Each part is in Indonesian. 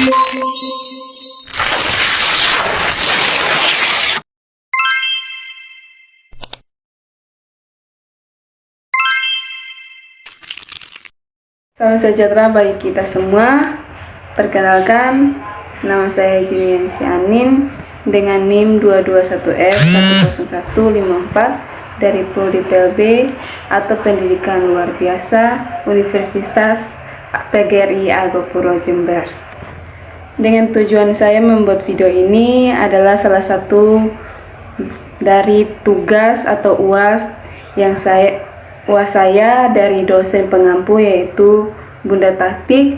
Salam sejahtera bagi kita semua. Perkenalkan, nama saya Jilian Anin dengan NIM 221F10154 dari Prodi PLB atau Pendidikan Luar Biasa Universitas PGRI Albopuro Jember. Dengan tujuan saya membuat video ini adalah salah satu dari tugas atau UAS yang saya dari dosen pengampu, yaitu Bunda Taktik.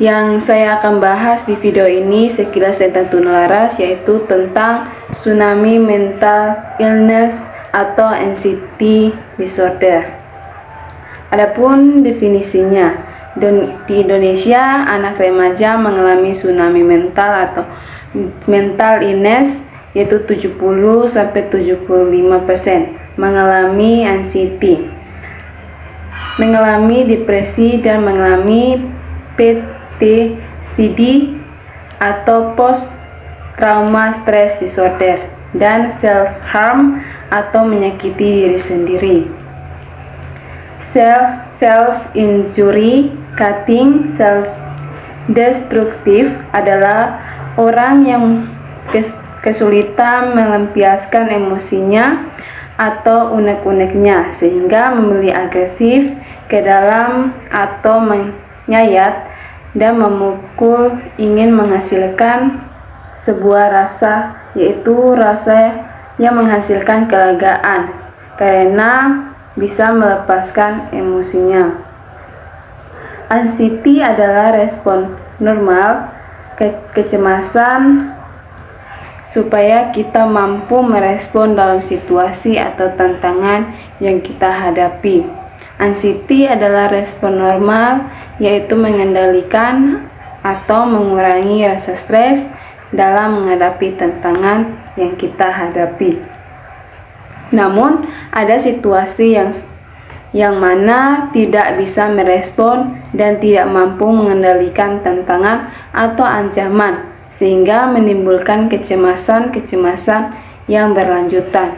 Yang saya akan bahas di video ini sekilas tentang tunalaras, yaitu tentang tsunami mental illness atau anxiety disorder. Adapun definisinya, di Indonesia anak remaja mengalami tsunami mental atau mental illness, yaitu 70-75% mengalami anxiety, mengalami depresi, dan mengalami PTSD atau post trauma stress disorder, dan self harm atau menyakiti diri sendiri. Self injury, cutting, self destructive adalah orang yang kesulitan melampiaskan emosinya atau unek-uneknya sehingga memilih agresif ke dalam atau menyayat dan memukul, ingin menghasilkan sebuah rasa, yaitu rasa yang menghasilkan kelegaan karena bisa melepaskan emosinya. Anxiety adalah respon normal kecemasan supaya kita mampu merespon dalam situasi atau tantangan yang kita hadapi. Anxiety adalah respon normal, yaitu mengendalikan atau mengurangi rasa stres dalam menghadapi tantangan yang kita hadapi. Namun, ada situasi yang mana tidak bisa merespon dan tidak mampu mengendalikan tantangan atau ancaman, sehingga menimbulkan kecemasan yang berlanjutan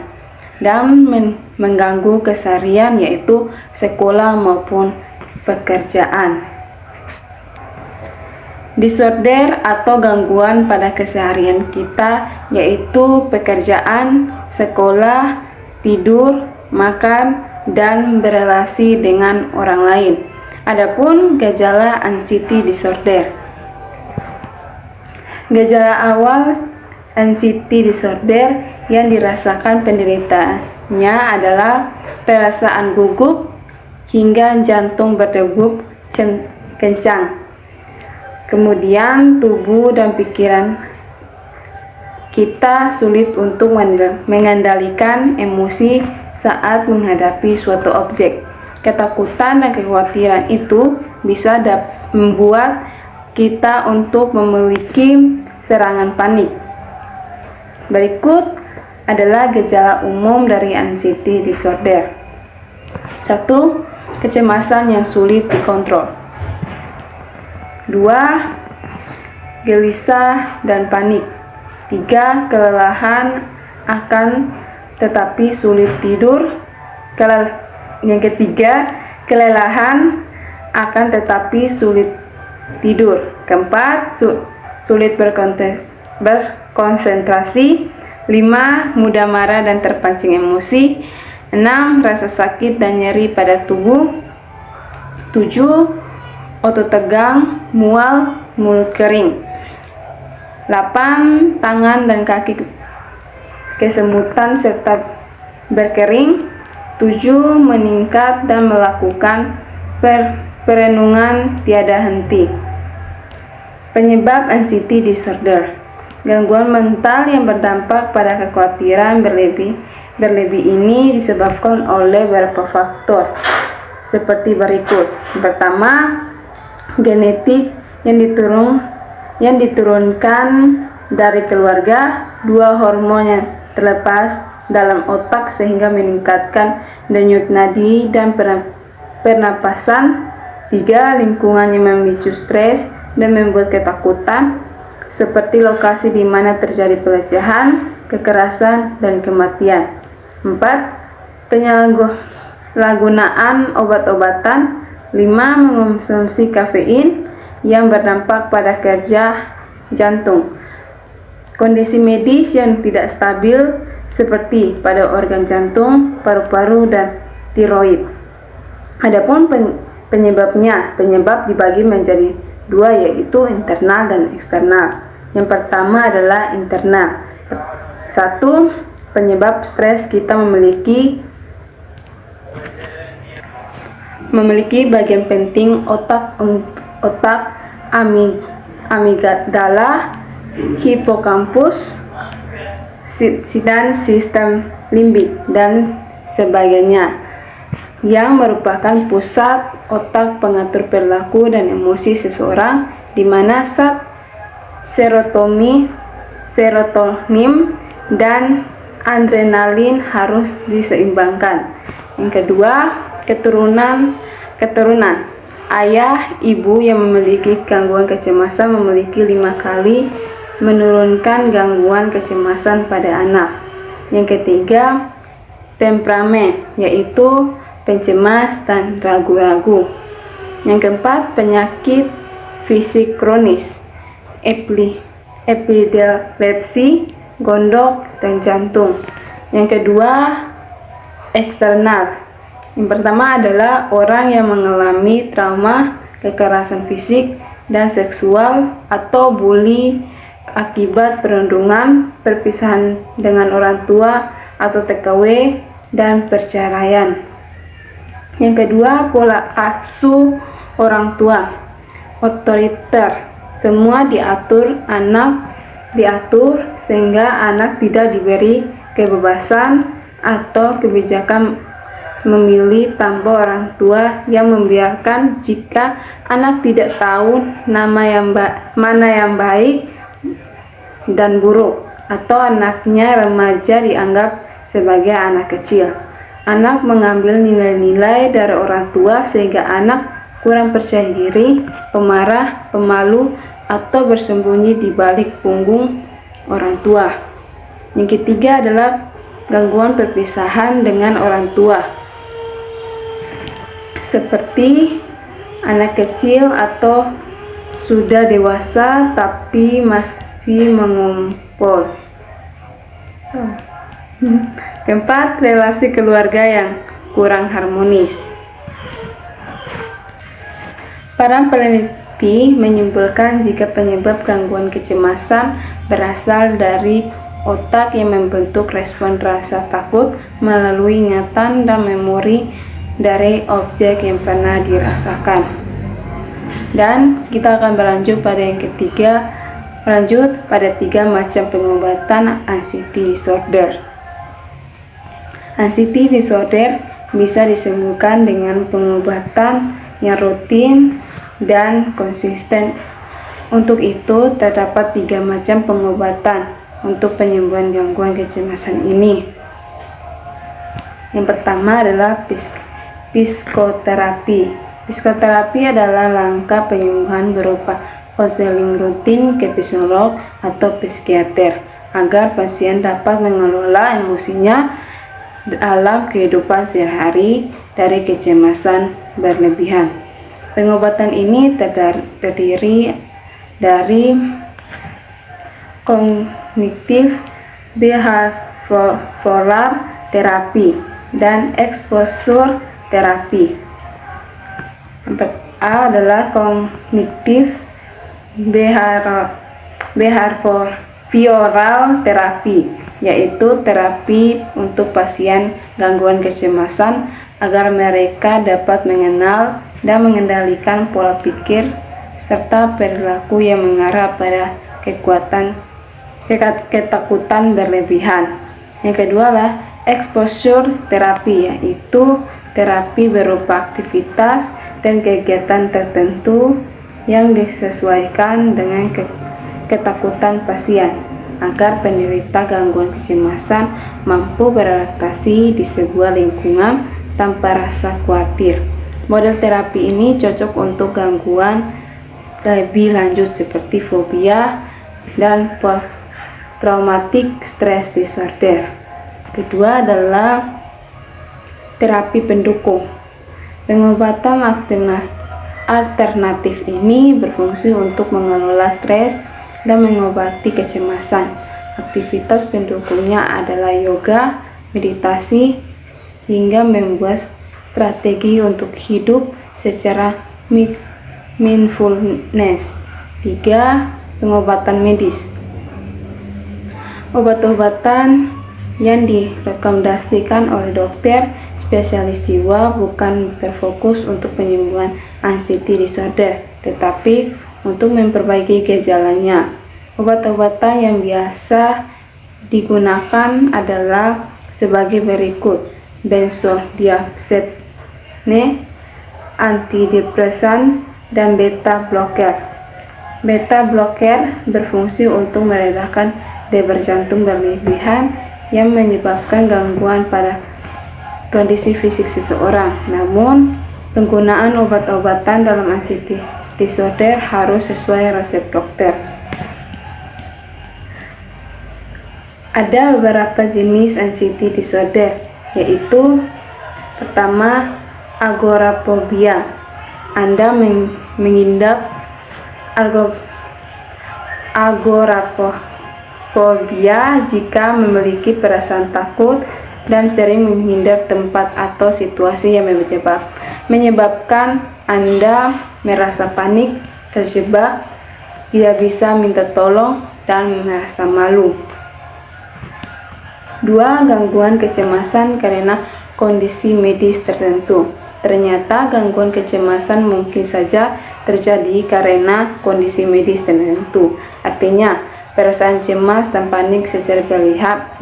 dan mengganggu keseharian, yaitu sekolah maupun pekerjaan. Disorder atau gangguan pada keseharian kita, yaitu pekerjaan, sekolah, tidur, makan, dan berelasi dengan orang lain. Adapun gejala anxiety disorder. Gejala awal anxiety disorder yang dirasakan penderitanya adalah perasaan gugup hingga jantung berdegup kencang. Kemudian tubuh dan pikiran kita sulit untuk mengendalikan emosi saat menghadapi suatu objek. Ketakutan dan kekhawatiran itu bisa membuat kita untuk memiliki serangan panik. Berikut adalah gejala umum dari anxiety disorder. 1. Kecemasan yang sulit dikontrol. 2. Gelisah dan panik. 3. Kelelahan akan tetapi sulit tidur. Yang ketiga, kelelahan akan tetapi sulit tidur. Keempat, sulit berkonsentrasi. 5. Mudah marah dan terpancing emosi. 6. Rasa sakit dan nyeri pada tubuh. 7. Otot tegang, mual, mulut kering. 8. Tangan dan kaki kesemutan serta berkering. 7. Meningkat dan melakukan perenungan tiada henti. Penyebab anxiety disorder. Gangguan mental yang berdampak pada kekhawatiran berlebih ini disebabkan oleh beberapa faktor seperti berikut. Pertama, genetik yang diturunkan dari keluarga. 2. Hormon yang terlepas dalam otak sehingga meningkatkan denyut nadi dan pernapasan. 3. Lingkungan yang memicu stres dan membuat ketakutan, seperti lokasi di mana terjadi pelecehan, kekerasan, dan kematian. 4. Penyalahgunaan obat-obatan. 5. Mengonsumsi kafein yang berdampak pada kerja jantung. Kondisi medis yang tidak stabil seperti pada organ jantung, paru-paru, dan tiroid. Adapun penyebab dibagi menjadi dua, yaitu internal dan eksternal. Yang pertama adalah internal. 1. Penyebab stres. Kita memiliki bagian penting otak amigdala, hipokampus, dan sistem limbik dan sebagainya, yang merupakan pusat otak pengatur perilaku dan emosi seseorang, di mana zat serotonin dan adrenalin harus diseimbangkan. Yang kedua, keturunan. Ayah, ibu yang memiliki gangguan kecemasan memiliki 5 kali menurunkan gangguan kecemasan pada anak. Yang ketiga, temperamen, yaitu pencemas dan ragu-ragu. Yang keempat, penyakit fisik kronis, epilepsi, gondok, dan jantung. Yang kedua, eksternal. Yang pertama adalah orang yang mengalami trauma, kekerasan fisik dan seksual, atau bully akibat perundungan, perpisahan dengan orang tua atau TKW, dan perceraian. Yang kedua, pola asuh orang tua, otoriter. Semua diatur sehingga anak tidak diberi kebebasan atau kebijakan memilih tanpa orang tua yang membiarkan. Jika anak tidak tahu mana yang baik dan buruk, atau anaknya remaja dianggap sebagai anak kecil. Anak mengambil nilai-nilai dari orang tua sehingga anak kurang percaya diri, pemarah, pemalu, atau bersembunyi di balik punggung orang tua. Yang ketiga adalah gangguan perpisahan dengan orang tua, seperti anak kecil atau sudah dewasa tapi masih mengumpul. Keempat, relasi keluarga yang kurang harmonis. Para peneliti menyimpulkan jika penyebab gangguan kecemasan berasal dari otak yang membentuk respon rasa takut melalui ingatan dan memori dari objek yang pernah dirasakan. Dan kita akan berlanjut pada yang ketiga, pada 3 macam pengobatan anxiety disorder. Anxiety disorder bisa disembuhkan dengan pengobatan yang rutin dan konsisten. Untuk itu, terdapat 3 macam pengobatan untuk penyembuhan gangguan kecemasan ini. Yang pertama adalah psikoterapi. Psikoterapi adalah langkah penyembuhan berupa konseling rutin ke psikolog atau psikiater agar pasien dapat mengelola emosinya dalam kehidupan sehari-hari dari kecemasan berlebihan. Pengobatan ini terdiri dari kognitif behavioral terapi dan exposure terapi. A adalah kognitif behavioral terapi, yaitu terapi untuk pasien gangguan kecemasan agar mereka dapat mengenal dan mengendalikan pola pikir serta perilaku yang mengarah pada ketakutan berlebihan. Yang kedua adalah exposure terapi, yaitu terapi berupa aktivitas dan kegiatan tertentu yang disesuaikan dengan ketakutan pasien agar penderita gangguan kecemasan mampu beradaptasi di sebuah lingkungan tanpa rasa khawatir. Model terapi ini cocok untuk gangguan lebih lanjut seperti fobia dan post-traumatic stress disorder. Kedua adalah terapi pendukung. Pengobatan alternatif ini berfungsi untuk mengelola stres dan mengobati kecemasan. Aktivitas pendukungnya adalah yoga, meditasi, hingga membuat strategi untuk hidup secara mindfulness. 3. Pengobatan medis. Obat-obatan yang direkomendasikan oleh dokter spesialis jiwa bukan berfokus untuk penyembuhan anxiety disorder, tetapi untuk memperbaiki gejalanya. Obat-obatan yang biasa digunakan adalah sebagai berikut: benzodiazepine, antidepresan, dan beta blocker. Beta blocker berfungsi untuk meredakan debar jantung berlebihan yang menyebabkan gangguan pada kondisi fisik seseorang. Namun, penggunaan obat-obatan dalam anxiety disorder harus sesuai resep dokter. Ada beberapa jenis anxiety disorder, yaitu pertama, agoraphobia. Anda mengidap agoraphobia jika memiliki perasaan takut dan sering menghindar tempat atau situasi yang menyebabkan Anda merasa panik, terjebak, tidak bisa minta tolong, dan merasa malu. 2. Gangguan kecemasan karena kondisi medis tertentu. Ternyata gangguan kecemasan mungkin saja terjadi karena kondisi medis tertentu. Artinya, perasaan cemas dan panik secara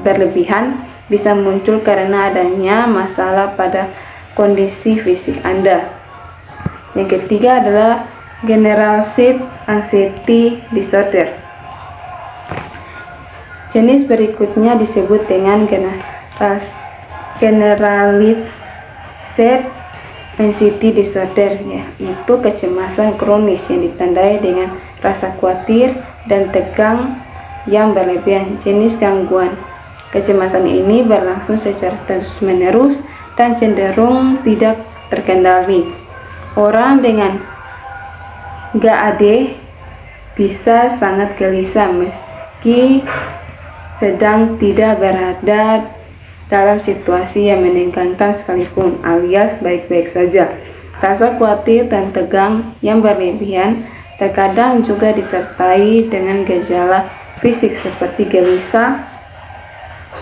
berlebihan bisa muncul karena adanya masalah pada kondisi fisik Anda. Yang ketiga adalah generalized anxiety disorder. Jenis berikutnya disebut dengan generalized anxiety disorder, yaitu kecemasan kronis yang ditandai dengan rasa khawatir dan tegang yang berlebihan. Jenis gangguan kecemasan ini berlangsung secara terus-menerus dan cenderung tidak terkendali. Orang dengan GAD bisa sangat gelisah meski sedang tidak berada dalam situasi yang menegangkan sekalipun, alias baik-baik saja. Rasa khawatir dan tegang yang berlebihan terkadang juga disertai dengan gejala fisik seperti gelisah,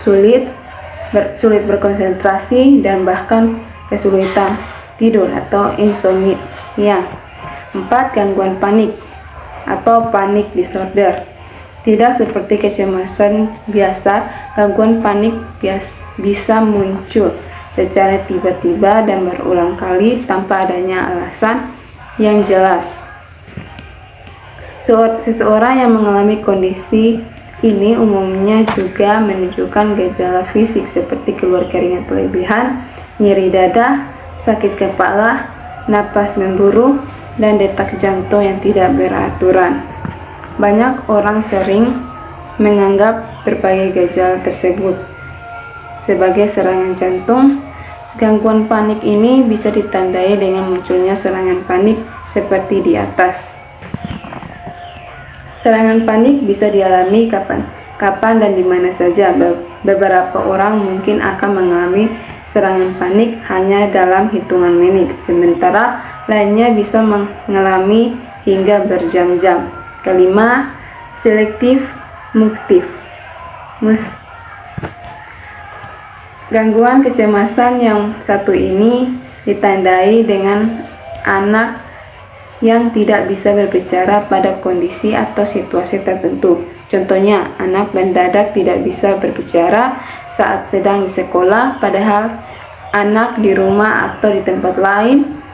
sulit berkonsentrasi, dan bahkan kesulitan tidur atau insomnia. 4. Gangguan panik atau panic disorder. Tidak seperti kecemasan biasa, gangguan panik bisa muncul secara tiba-tiba dan berulang kali tanpa adanya alasan yang jelas. Seseorang yang mengalami kondisi ini umumnya juga menunjukkan gejala fisik seperti keluar keringat berlebihan, nyeri dada, sakit kepala, napas memburu, dan detak jantung yang tidak beraturan. Banyak orang sering menganggap berbagai gejala tersebut sebagai serangan jantung. Gangguan panik ini bisa ditandai dengan munculnya serangan panik seperti di atas. Serangan panik bisa dialami kapan dan di mana saja. Beberapa orang mungkin akan mengalami serangan panik hanya dalam hitungan menit, sementara lainnya bisa mengalami hingga berjam-jam. Kelima, selektif motif. Gangguan kecemasan yang satu ini ditandai dengan anak yang tidak bisa berbicara pada kondisi atau situasi tertentu. Contohnya, anak mendadak tidak bisa berbicara saat sedang di sekolah, padahal anak di rumah atau di tempat lain.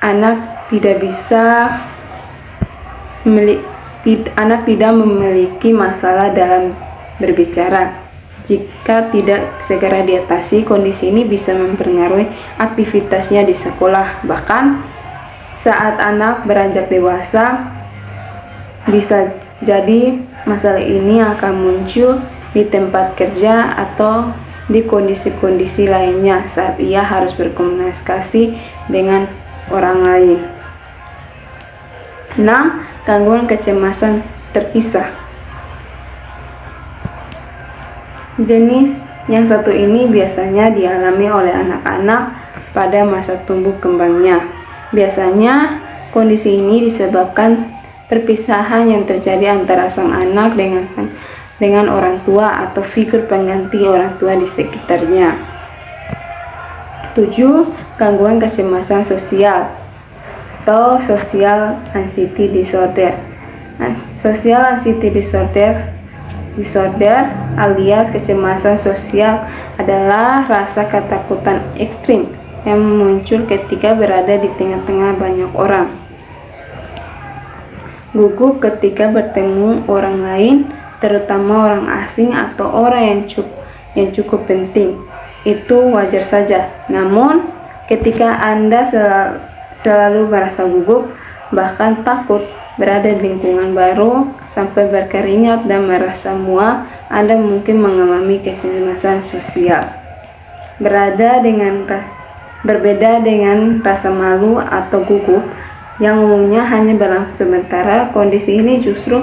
Anak tidak memiliki masalah dalam berbicara. Jika tidak segera diatasi, kondisi ini bisa mempengaruhi aktivitasnya di sekolah. Bahkan saat anak beranjak dewasa, Bisa jadi masalah ini akan muncul di tempat kerja atau di kondisi-kondisi lainnya saat ia harus berkomunikasi dengan orang lain. 6. Gangguan kecemasan terpisah. Jenis yang satu ini biasanya dialami oleh anak-anak pada masa tumbuh kembangnya. Biasanya kondisi ini disebabkan perpisahan yang terjadi antara sang anak dengan orang tua atau figur pengganti orang tua di sekitarnya. 7. Gangguan kecemasan sosial atau social anxiety disorder. Social anxiety disorder alias kecemasan sosial adalah rasa ketakutan ekstrim yang muncul ketika berada di tengah-tengah banyak orang. Gugup ketika bertemu orang lain, terutama orang asing atau orang yang cukup penting. Itu wajar saja. Namun, ketika Anda selalu merasa gugup, bahkan takut berada di lingkungan baru sampai berkeringat dan merasa mual, Anda mungkin mengalami kecemasan sosial. Berbeda dengan rasa malu atau gugup yang umumnya hanya berlangsung sementara, kondisi ini justru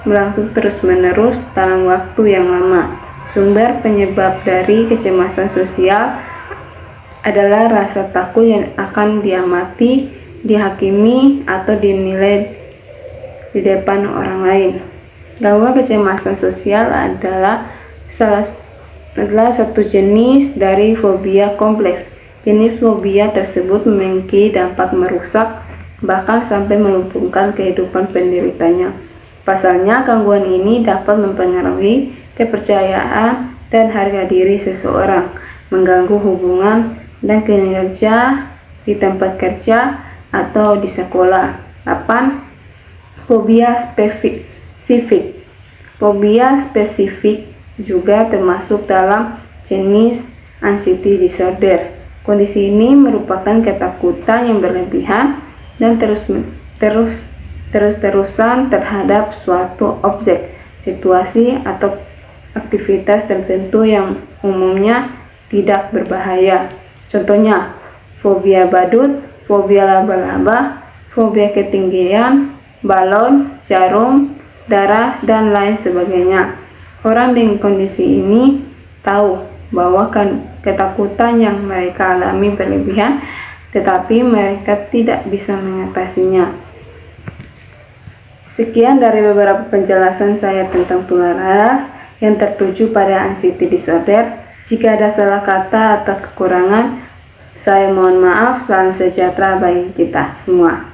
berlangsung terus-menerus dalam waktu yang lama. Sumber penyebab dari kecemasan sosial adalah rasa takut yang akan diamati, dihakimi, atau dinilai di depan orang lain. Gangguan kecemasan sosial adalah satu jenis dari fobia kompleks. Jenis fobia tersebut memiliki dampak merusak bahkan sampai melumpuhkan kehidupan penderitanya. Pasalnya, gangguan ini dapat mempengaruhi kepercayaan dan harga diri seseorang, mengganggu hubungan dan kinerja di tempat kerja atau di sekolah. 8. Fobia spesifik. Fobia spesifik juga termasuk dalam jenis anxiety disorder. Kondisi ini merupakan ketakutan yang berlebihan dan terus-terusan terhadap suatu objek, situasi, atau aktivitas tertentu yang umumnya tidak berbahaya. Contohnya, fobia badut, fobia laba-laba, fobia ketinggian, balon, jarum, darah, dan lain sebagainya. Orang dengan kondisi ini tahu bahwa ketakutan yang mereka alami berlebihan, tetapi mereka tidak bisa mengatasinya. Sekian dari beberapa penjelasan saya tentang tularas yang tertuju pada anxiety disorder. Jika ada salah kata atau kekurangan, saya mohon maaf. Salam sejahtera bagi kita semua.